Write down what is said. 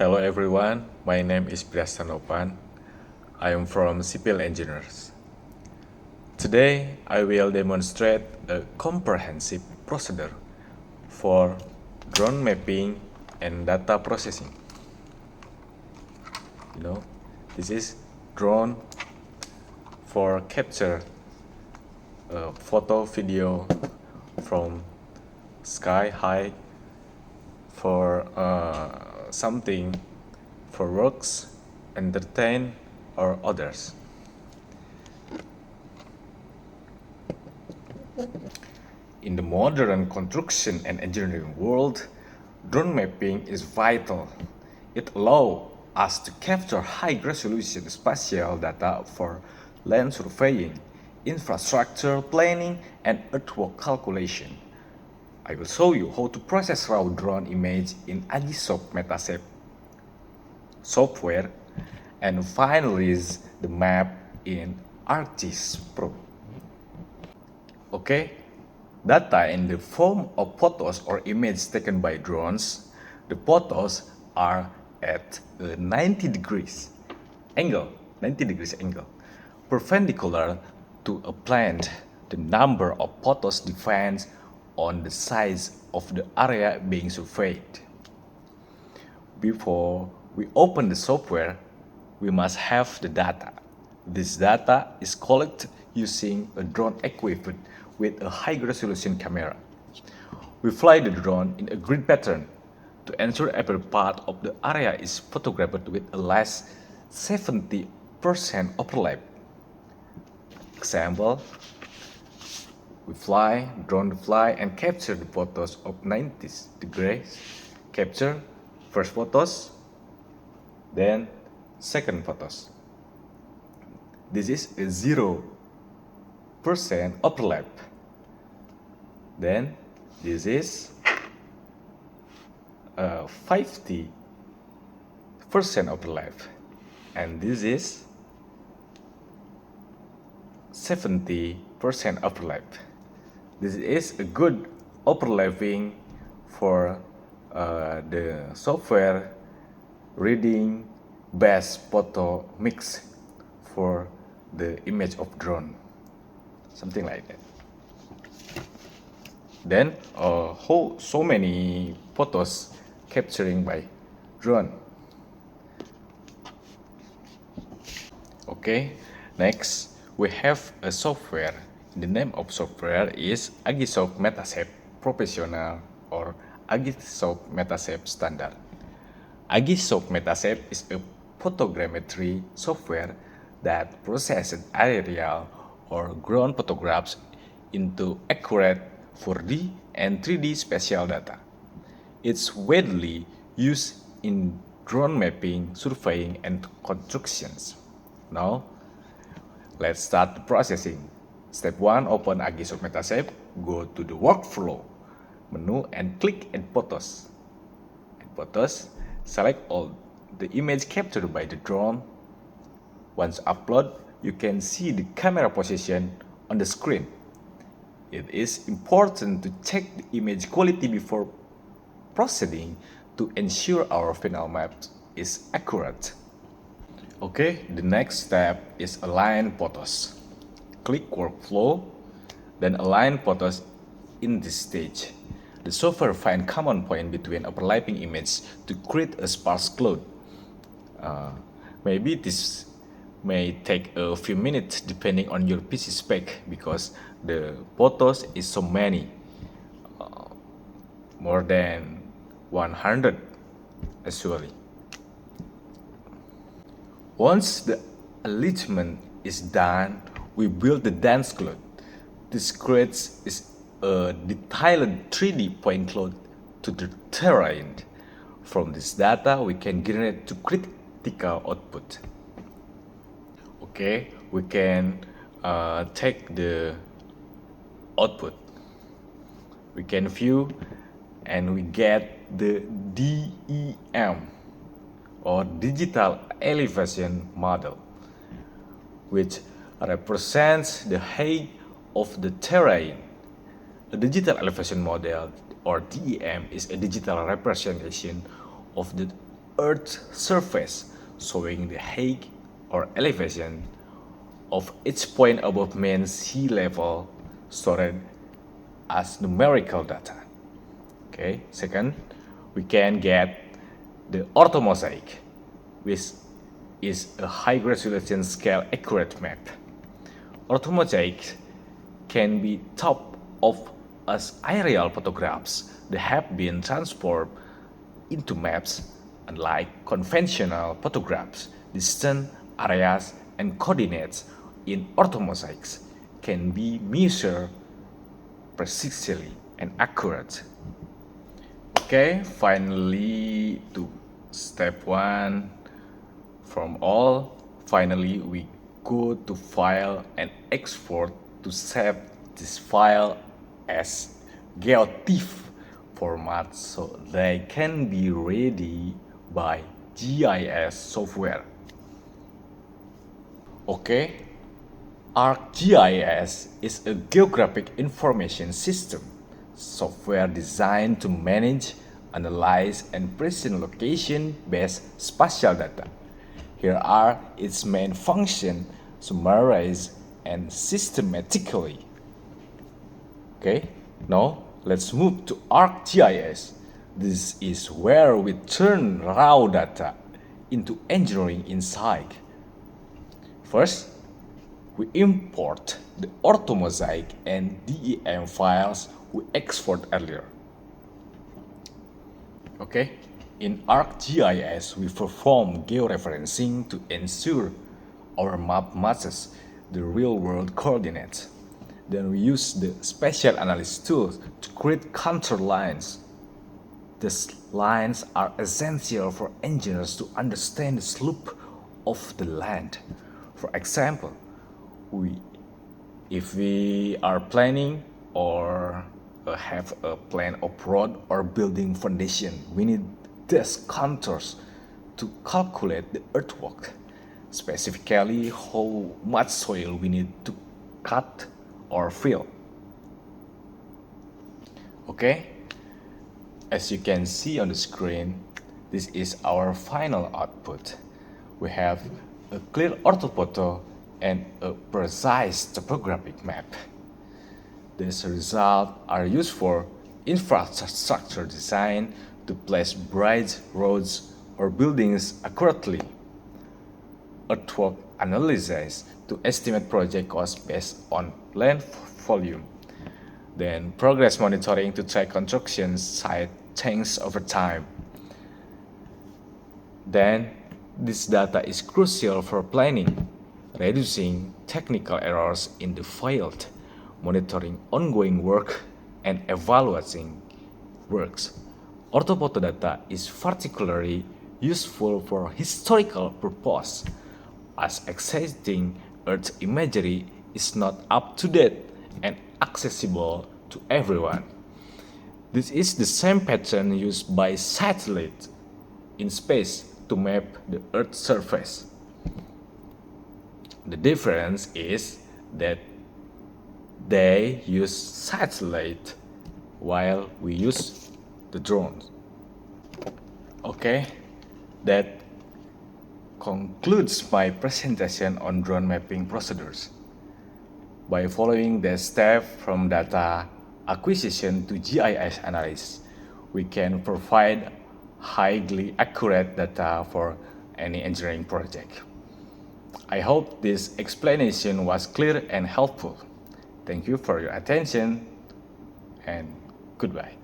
Hello everyone, my name is Priyastanopan. I am from Civil Engineers. Today I will demonstrate a comprehensive procedure for drone mapping and data processing. This is drone for capture photo, video from sky high for something for works, entertain, or others. In the modern construction and engineering world, drone mapping is vital. It allows us to capture high-resolution spatial data for land surveying, infrastructure planning, and earthwork calculation. I will show you how to process raw drone image in Agisoft Metashape software and finally the map in ArcGIS Pro. Okay, data in the form of photos or images taken by drones. The photos are at a 90 degrees angle, perpendicular to a plant. The number of photos depends on the size of the area being surveyed. Before we open the software, we must have the data. This data is collected using a drone equipped with a high-resolution camera. We fly the drone in a grid pattern to ensure every part of the area is photographed with a less 70% overlap. Example, we drone fly and capture the photos of 90 degrees. Capture first photos, then second photos. This is a 0% overlap. Then this is 50% overlap, and this is 70% overlap. This is a good overlapping for the software reading best photo mix for the image of drone, something like that. Then how so many photos capturing by drone. Okay, next we have a software. The name of software is Agisoft Metashape Professional or Agisoft Metashape Standard. Agisoft Metashape is a photogrammetry software that processes aerial or ground photographs into accurate 4D and 3D spatial data. It's widely used in drone mapping, surveying, and constructions. Now, let's start the processing. Step 1, open Agisoft Metashape, go to the workflow menu and click Add Photos. Add Photos, select all the image captured by the drone. Once upload, you can see the camera position on the screen. It is important to check the image quality before proceeding to ensure our final map is accurate. Okay, the next step is align photos. Click workflow, then align photos in this stage. The software finds common point between overlapping images to create a sparse cloud. Maybe this may take a few minutes depending on your PC spec because the photos is so many, more than 100 actually. Once the alignment is done, we build the dense cloud. This creates a detailed 3D point cloud to the terrain. From this data, we can generate to critical output. Okay, we can take the output. We can view and we get the DEM or digital elevation model, which represents the height of the terrain. A digital elevation model or DEM is a digital representation of the Earth's surface, showing the height or elevation of each point above mean sea level stored as numerical data. Okay, second, we can get the orthomosaic, which is a high resolution scale accurate map. Orthomosaic can be thought of as aerial photographs that have been transformed into maps. Unlike conventional photographs, distant areas and coordinates in orthomosaics can be measured precisely and accurate. Okay, finally to step one from all. Finally, we go to file and export to save this file as GeoTIFF format so they can be ready by GIS software. Okay, ArcGIS is a geographic information system software designed to manage, analyze, and present location-based spatial data. Here are its main functions summarized and systematically. Okay, now let's move to ArcGIS. This is where we turn raw data into engineering insight. First, we import the orthomosaic and DEM files we exported earlier. Okay, in ArcGIS, we perform georeferencing to ensure our map matches the real-world coordinates. Then we use the spatial analysis tools to create contour lines. These lines are essential for engineers to understand the slope of the land. For example, if we are planning or have a plan of road or building foundation, we need these contours to calculate the earthwork, specifically how much soil we need to cut or fill. Okay, as you can see on the screen, this is our final output. We have a clear orthophoto and a precise topographic map. These results are used for infrastructure design to place bridges, roads, or buildings accurately. Earthwork analysis to estimate project cost based on land volume. Then progress monitoring to track construction site change over time. Then this data is crucial for planning, reducing technical errors in the field, monitoring ongoing work, and evaluating works. Orthophoto data is particularly useful for historical purposes, as existing Earth imagery is not up to date and accessible to everyone. This is the same pattern used by satellites in space to map the Earth's surface. The difference is that they use satellite while we use the drones. Okay, that concludes my presentation on drone mapping procedures. By following the steps from data acquisition to GIS analysis, we can provide highly accurate data for any engineering project. I hope this explanation was clear and helpful. Thank you for your attention and goodbye.